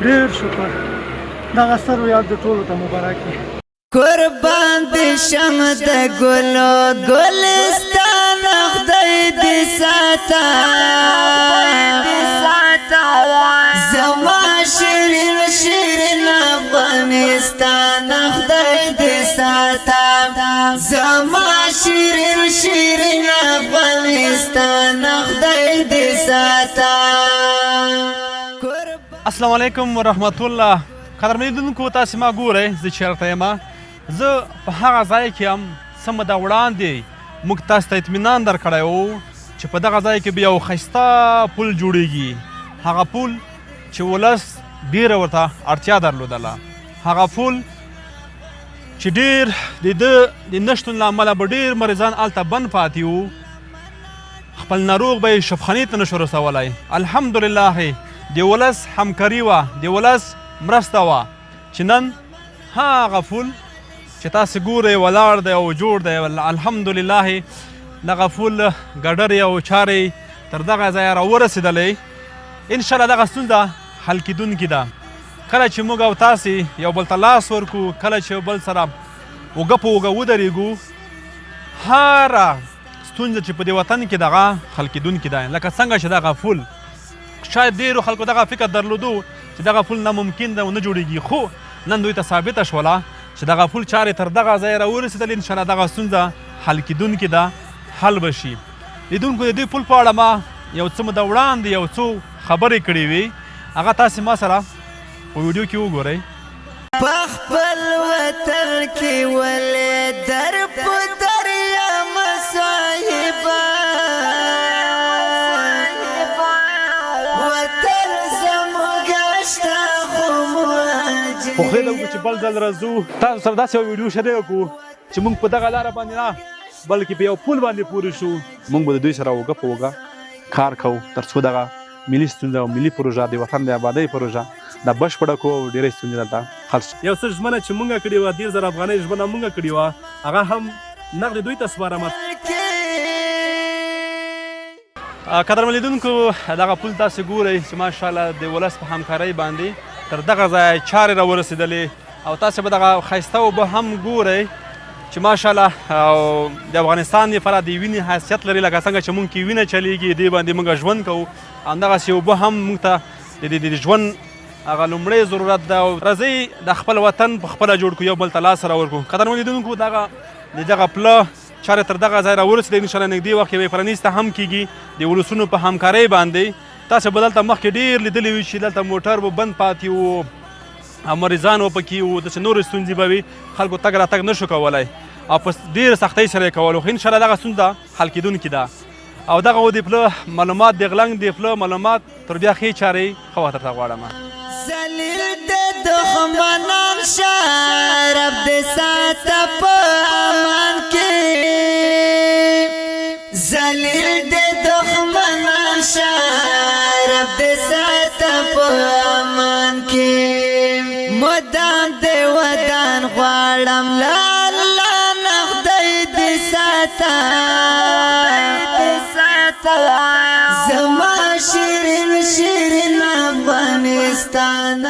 ډېر شکر دغه ستر یاد د ټولو ته مبارک وي. قربان دې شم د ګلو ګلستان خدای دې ساته زما شیرین شیرین افغانستان خدای دې ساته زما شیرین شیرین افغانستان خدای دې ساته. السلام علیکم ورحمت الله. قدرمنیدونکو تاسې ما ګورئ زه چېرته یم. زه په هغه ځای کې یم څه موده وړاندې موږ تاسو ته اطمینان درکړی و چې په دغه ځای کې به یو ښایسته پل جوړیږي. هغه پل چې ولس ډېره ورته اړتیا درلودله، هغه پل چې ډېر د ده د نشتون له امله به ډېر مریضان هلته بند پاتې وو، خپل ناروغ به یې شفخانې ته نشو رسولی. الحمدلله د ولس همکاري وه، د ولس مرسته وه چې نن هغه پل چې تاسې ګورئ ولاړ دی او جوړ دی. الحمدلله دغه پل ګډرې او چارې تر دغه ځایه راورسېدلې. انشاءالله دغه ستونزه حل کېدونکې ده. کله چې موږ او تاسې یو بل ته لاس ورکړو، کله چې بل سره اوږه په اوږه ودرېږو، هره ستونزه چې په دې وطن کې دغه حل کېدونکې ده. لکه څنګه چې دغه پل شاید ډېرو خلکو دغه فکر درلودو چې دغه پل ناممکن ده او نه جوړېږي، خو نن دوی ته ثابته شوله چې دغه پل چارې تر دغه ځایه راورسېدلې. انشاءالله دغه ستونزه حل کېدونکې ده، حل به شي. لیدونکو د دې پل په اړه ما یو څه موده وړاندې یو څو خبرې کړې وې، هغه تاسې ما سره په ویډیو کې وګورئ. په خپل وطن کې ولې در په در یم صاحبه وطن زموږ شته خو خو خدای ته وکړو چې بل ځل راځو تاسو سره داسې یو ویډیو شریکه کړو چې موږ په دغه لاره باندې نه بلکې په یو پل باندې پورې شو. موږ به د دوی سره اوږه په اوږه کار کوو تر څو دغه ملي ستونزه او ملي پروژه د وطن د آبادۍ پروژه دا بشپړه کړو او ډېرې ستونزې دلته حل شي. یو څه ژمنه چې موږ کړې وه 10,000 افغانۍ ژمنه موږ کړې وه، هغه هم نغدې دوی ته سپارم. قدرمن لیدونکو دغه پل تاسې ګورئ چې ماشاءالله د ولس په همکارۍ باندې تر دغه ځایه چارې راورسېدلې او تاسې به دغه ښایسته اوبه هم ګورئ چې ماشاءالله د افغانستان لپاره د وینې حیثیت لري. لکه څنګه چې موږ کې وینه چلیږي دې باندې موږ ژوند کوو، همدغسې اوبه هم موږ ته د ژوند هغه لومړی ضرورت ده. راځئ د خپل وطن په خپله جوړ کړو، یو بل ته لاس راورکړو. قدرمن لیدونکو دغه پله چارې تر دغه ځای راورسېدې. انشاءالله نږدې وخت کې به یې پرانیسته هم کېږي د ولسونو په همکارۍ باندې. تاسې به دلته مخکې ډېر لیدلي وي چې دلته موټر به بند پاتې وو، مریضان به پکې وو، داسې نورې ستونزې به وي، خلکو تګ راتګ نه شو کولی او په ډېرې سختۍ سره یې کولو. خو انشاءالله دغه ستونزه حل کېدونکې ده او دغه و د پله معلومات د غلنګ د پله معلومات تر بیا ښې چارې ښه وخت درته غواړم. ذلیل د دښمنان شه رب دې ساته په امان کې ذلیل د دښمنان شه رب دې ساته په امان کې مدام دې ودان غواړم لا الله نه خدای دې ساته زما شیرین شیرین افغانستان